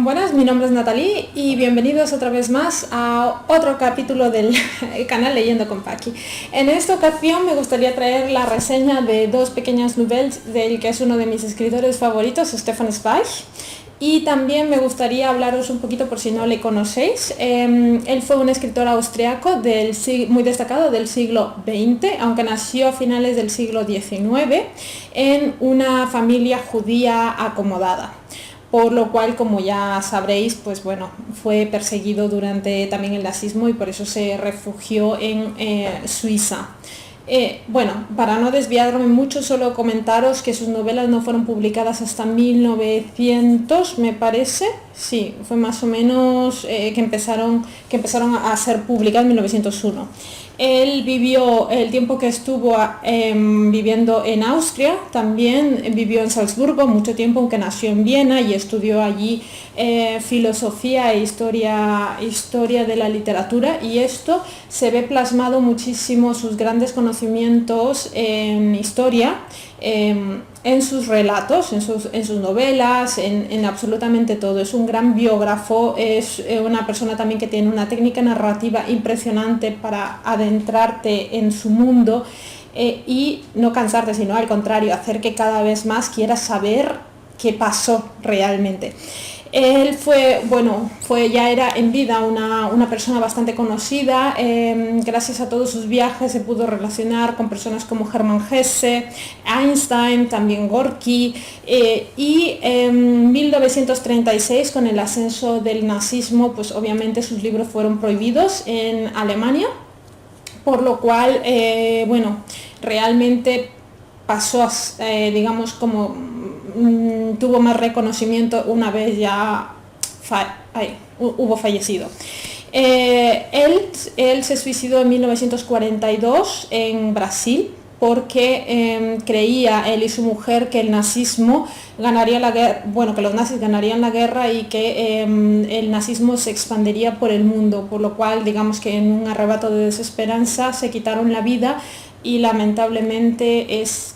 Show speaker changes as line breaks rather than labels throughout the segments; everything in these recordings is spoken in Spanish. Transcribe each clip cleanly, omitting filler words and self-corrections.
Buenas, mi nombre es Natalie y bienvenidos otra vez más a otro capítulo del canal Leyendo con Paqui. En esta ocasión me gustaría traer la reseña de dos pequeñas novelas del que es uno de mis escritores favoritos, Stefan Zweig. Y también me gustaría hablaros un poquito, por si no le conocéis. Él fue un escritor austriaco muy destacado del siglo XX, aunque nació a finales del siglo XIX, en una familia judía acomodada. Por lo cual, como ya sabréis, pues bueno, fue perseguido durante también el nazismo y por eso se refugió en Suiza. Bueno, para no desviarme mucho, solo comentaros que sus novelas no fueron publicadas hasta 1900, me parece. Sí, fue más o menos que empezaron a ser publicadas en 1901. Él vivió el tiempo que estuvo viviendo en Austria, también vivió en Salzburgo mucho tiempo, aunque nació en Viena y estudió allí filosofía e historia de la literatura, y esto se ve plasmado muchísimo, sus grandes conocimientos en historia, en sus relatos, en sus novelas, en absolutamente todo. Es un gran biógrafo, es una persona también que tiene una técnica narrativa impresionante para adentrarte en su mundo y no cansarte, sino al contrario, hacer que cada vez más quieras saber qué pasó realmente. Él ya era en vida una persona bastante conocida. Gracias a todos sus viajes se pudo relacionar con personas como Hermann Hesse, Einstein, también Gorky, y en 1936, con el ascenso del nazismo, pues obviamente sus libros fueron prohibidos en Alemania, por lo cual realmente pasó, digamos, como tuvo más reconocimiento una vez ya hubo fallecido. Él se suicidó en 1942 en Brasil porque creía él y su mujer que el nazismo ganaría la guerra, que los nazis ganarían la guerra y que el nazismo se expandiría por el mundo, por lo cual, digamos que en un arrebato de desesperanza se quitaron la vida, y lamentablemente es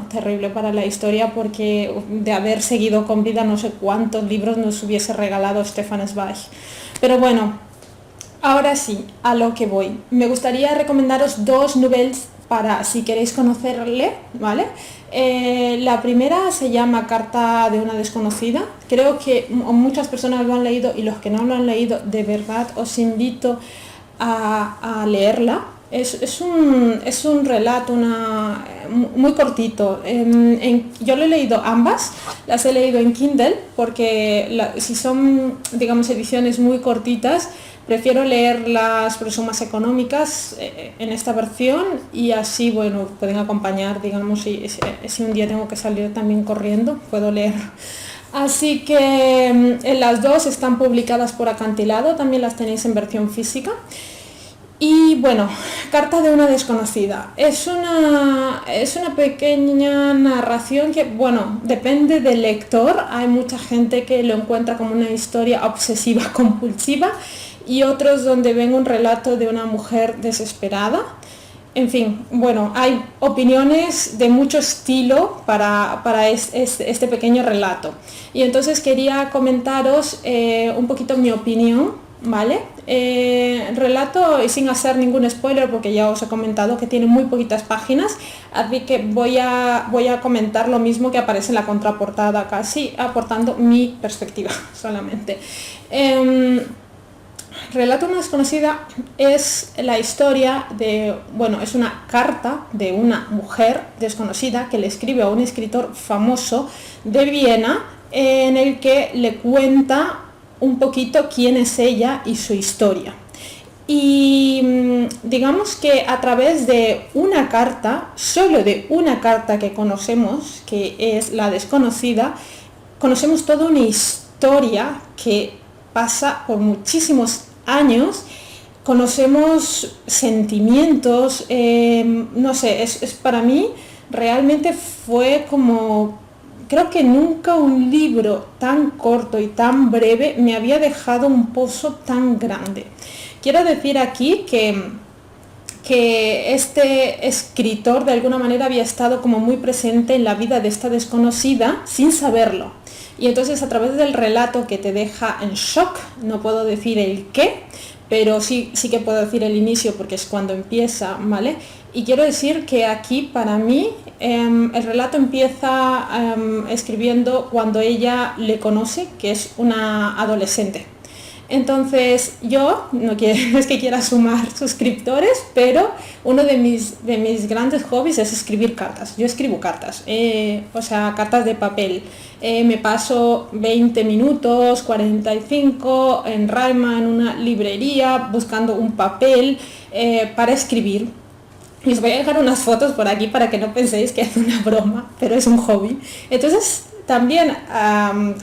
terrible para la historia, porque de haber seguido con vida no sé cuántos libros nos hubiese regalado Stefan Zweig. Pero bueno, ahora sí, a lo que voy. Me gustaría recomendaros dos novelas para si queréis conocerle, ¿vale? La primera se llama Carta de una desconocida. Creo que muchas personas lo han leído, y los que no lo han leído, de verdad os invito a leerla. Es un relato muy cortito. Yo lo he leído ambas, las he leído en Kindle, porque si son, digamos, ediciones muy cortitas, prefiero leerlas porque son más económicas en esta versión, y así, pueden acompañar, digamos, si un día tengo que salir también corriendo, puedo leer. Así que las dos están publicadas por Acantilado, también las tenéis en versión física. Y Carta de una desconocida es una pequeña narración que, depende del lector. Hay mucha gente que lo encuentra como una historia obsesiva compulsiva, y otros donde ven un relato de una mujer desesperada. En fin, hay opiniones de mucho estilo para este pequeño relato, y entonces quería comentaros un poquito mi opinión, ¿vale? Relato, y sin hacer ningún spoiler, porque ya os he comentado que tiene muy poquitas páginas, así que voy a comentar lo mismo que aparece en la contraportada, casi aportando mi perspectiva solamente. Relato una desconocida es la historia es una carta de una mujer desconocida que le escribe a un escritor famoso de Viena, en el que le cuenta un poquito quién es ella y su historia. Y digamos que a través de una carta, solo de una carta que conocemos, que es la desconocida, conocemos toda una historia que pasa por muchísimos años, conocemos sentimientos, es para mí realmente fue como, creo que nunca un libro tan corto y tan breve me había dejado un pozo tan grande. Quiero decir aquí que que este escritor de alguna manera había estado como muy presente en la vida de esta desconocida sin saberlo. Y entonces a través del relato que te deja en shock, no puedo decir el qué, pero sí que puedo decir el inicio porque es cuando empieza, ¿vale? Y quiero decir que aquí para mí el relato empieza escribiendo cuando ella le conoce, que es una adolescente. Entonces yo, no es que quiera sumar suscriptores, pero uno de mis grandes hobbies es escribir cartas. Yo escribo cartas, o sea, cartas de papel. Me paso 20 minutos, 45 en Raima, en una librería, buscando un papel para escribir. Y os voy a dejar unas fotos por aquí para que no penséis que es una broma, pero es un hobby. Entonces, también,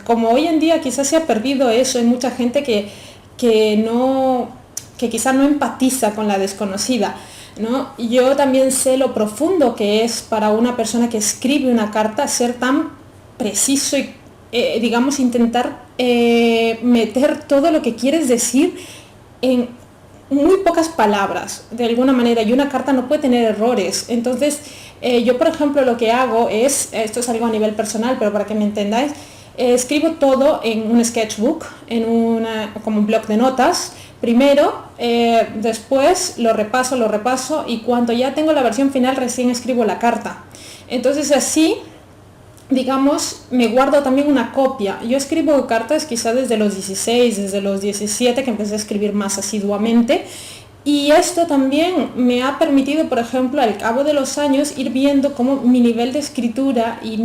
como hoy en día quizás se ha perdido eso, hay mucha gente que quizás no empatiza con la desconocida, ¿no? Yo también sé lo profundo que es para una persona que escribe una carta ser tan preciso y, digamos, intentar meter todo lo que quieres decir en muy pocas palabras, de alguna manera, y una carta no puede tener errores. Entonces, yo, por ejemplo, lo que hago es, esto es algo a nivel personal, pero para que me entendáis, escribo todo en un sketchbook, como un bloc de notas, primero, después lo repaso, y cuando ya tengo la versión final, recién escribo la carta. Entonces, así, digamos, me guardo también una copia. Yo escribo cartas quizá desde los 16, desde los 17 que empecé a escribir más asiduamente, y esto también me ha permitido, por ejemplo, al cabo de los años ir viendo cómo mi nivel de escritura y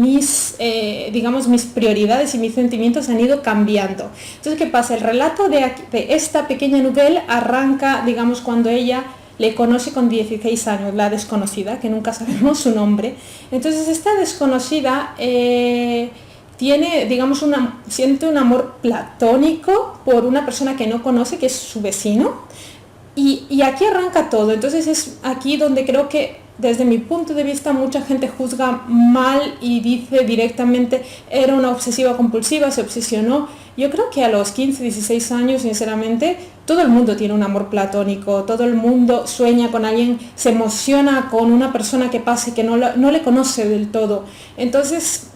digamos, mis prioridades y mis sentimientos han ido cambiando. Entonces, ¿qué pasa? El relato de esta pequeña novela arranca, digamos, cuando ella le conoce con 16 años, la desconocida, que nunca sabemos su nombre. Entonces esta desconocida tiene, digamos, siente un amor platónico por una persona que no conoce, que es su vecino, y aquí arranca todo. Entonces es aquí donde creo que desde mi punto de vista mucha gente juzga mal y dice directamente era una obsesiva compulsiva, se obsesionó. Yo creo que a los 15, 16 años, sinceramente, todo el mundo tiene un amor platónico, todo el mundo sueña con alguien, se emociona con una persona que pasa y que no le conoce del todo. Entonces,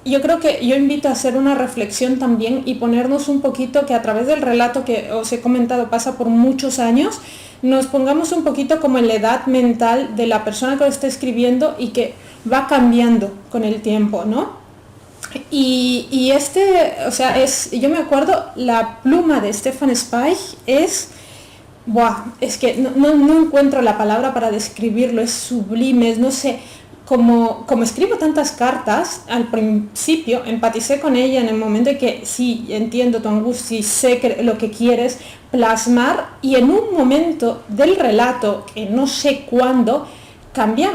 yo creo que yo invito a hacer una reflexión también y ponernos un poquito que a través del relato que os he comentado pasa por muchos años, nos pongamos un poquito como en la edad mental de la persona que lo está escribiendo y que va cambiando con el tiempo, ¿no? Y o sea, yo me acuerdo, la pluma de Stefan Zweig es que no encuentro la palabra para describirlo, es sublime, no sé, como escribo tantas cartas, al principio empaticé con ella en el momento de que sí, entiendo tu angustia y sé lo que quieres plasmar, y en un momento del relato, que no sé cuándo, cambié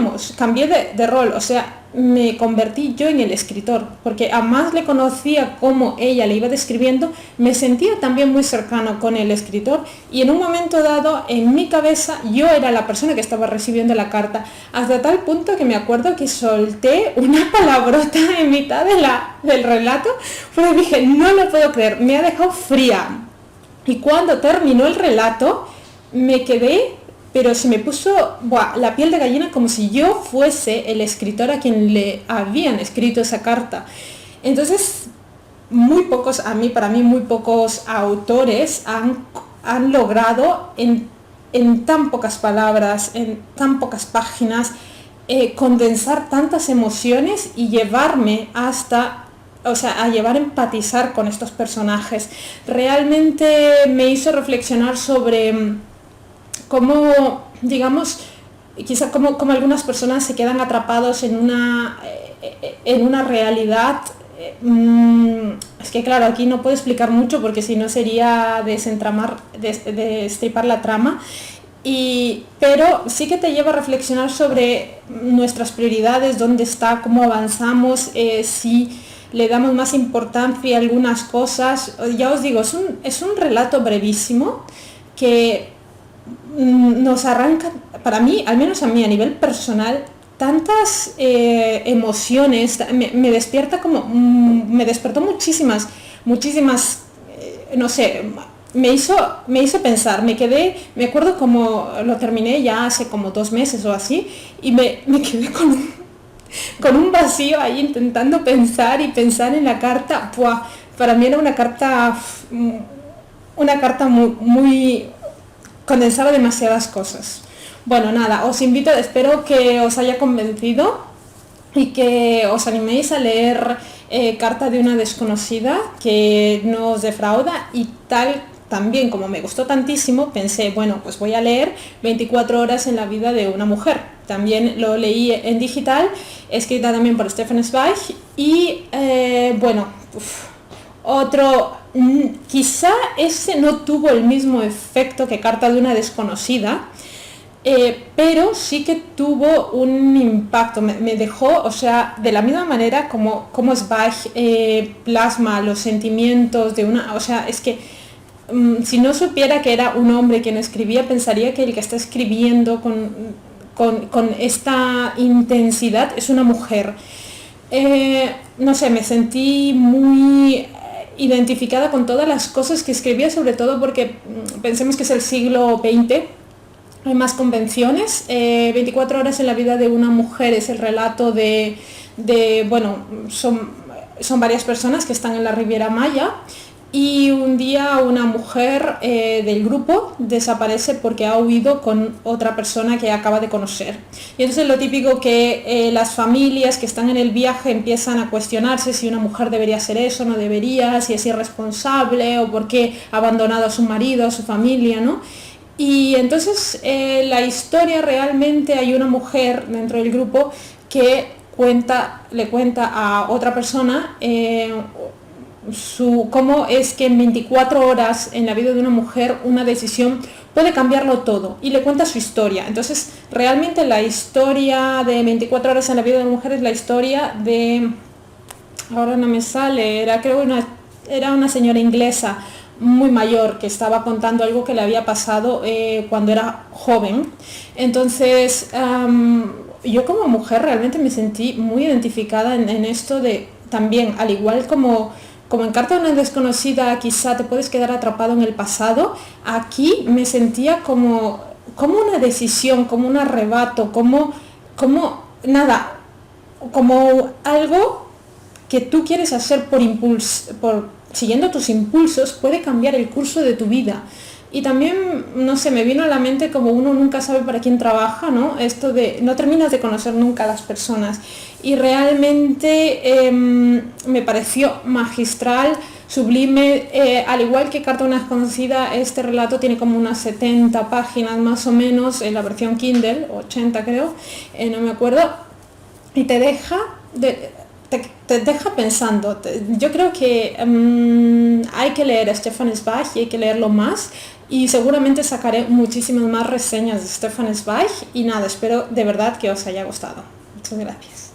de rol, o sea, me convertí yo en el escritor, porque a más le conocía cómo ella le iba describiendo, me sentía también muy cercano con el escritor, y en un momento dado, en mi cabeza, yo era la persona que estaba recibiendo la carta, hasta tal punto que me acuerdo que solté una palabrota en mitad del relato, porque dije, no lo puedo creer, me ha dejado fría. Y cuando terminó el relato, me quedé, pero se me puso la piel de gallina, como si yo fuese el escritor a quien le habían escrito esa carta. Entonces, para mí muy pocos autores han logrado en tan pocas palabras, en tan pocas páginas, condensar tantas emociones y llevarme a llevar a empatizar con estos personajes. Realmente me hizo reflexionar sobre cómo, digamos, quizá como algunas personas se quedan atrapados en una realidad. Es que claro, aquí no puedo explicar mucho porque si no sería destripar la trama. Pero sí que te lleva a reflexionar sobre nuestras prioridades, dónde está, cómo avanzamos, si le damos más importancia a algunas cosas. Ya os digo, es un relato brevísimo que nos arranca, para mí, al menos a mí a nivel personal, tantas emociones, me despertó muchísimas, no sé, me hizo pensar, me acuerdo como lo terminé ya hace como 2 meses o así, y me quedé con un vacío ahí intentando pensar y pensar en la carta. ¡Buah! Para mí era una carta muy condensaba demasiadas cosas. Bueno, nada, os invito, espero que os haya convencido y que os animéis a leer Carta de una desconocida, que no os defrauda, y tal también como me gustó tantísimo, pensé, bueno, pues voy a leer 24 horas en la vida de una mujer. También lo leí en digital, escrita también por Stefan Zweig, y bueno, quizá ese no tuvo el mismo efecto que Carta de una desconocida, pero sí que tuvo un impacto, me dejó, o sea, de la misma manera como Zweig plasma los sentimientos de una, o sea, es que si no supiera que era un hombre quien escribía, pensaría que el que está escribiendo con esta intensidad es una mujer. No sé, me sentí muy identificada con todas las cosas que escribía, sobre todo porque pensemos que es el siglo XX, hay más convenciones. 24 horas en la vida de una mujer es el relato bueno, son varias personas que están en la Riviera Maya, y un día una mujer del grupo desaparece porque ha huido con otra persona que acaba de conocer. Y entonces lo típico que las familias que están en el viaje empiezan a cuestionarse si una mujer debería hacer eso, no debería, si es irresponsable o por qué ha abandonado a su marido, a su familia, ¿no? Y entonces la historia realmente, hay una mujer dentro del grupo que le cuenta a otra persona cómo es que en 24 horas en la vida de una mujer una decisión puede cambiarlo todo, y le cuenta su historia. Entonces realmente la historia de 24 horas en la vida de una mujer es la historia de, ahora no me sale, era una señora inglesa muy mayor que estaba contando algo que le había pasado cuando era joven. Entonces yo como mujer realmente me sentí muy identificada en esto de también, al igual como en Carta de una desconocida quizá te puedes quedar atrapado en el pasado, aquí me sentía como una decisión, como un arrebato, como nada, como algo que tú quieres hacer siguiendo tus impulsos, puede cambiar el curso de tu vida. Y también, no sé, me vino a la mente como uno nunca sabe para quién trabaja, ¿no? Esto de no terminas de conocer nunca a las personas. Y realmente me pareció magistral, sublime, al igual que Carta de una desconocida, este relato tiene como unas 70 páginas más o menos en la versión Kindle, 80 creo, no me acuerdo, y te deja pensando. Yo creo que hay que leer a Stefan Zweig y hay que leerlo más, y seguramente sacaré muchísimas más reseñas de Stefan Zweig. Y nada, espero de verdad que os haya gustado. Muchas gracias.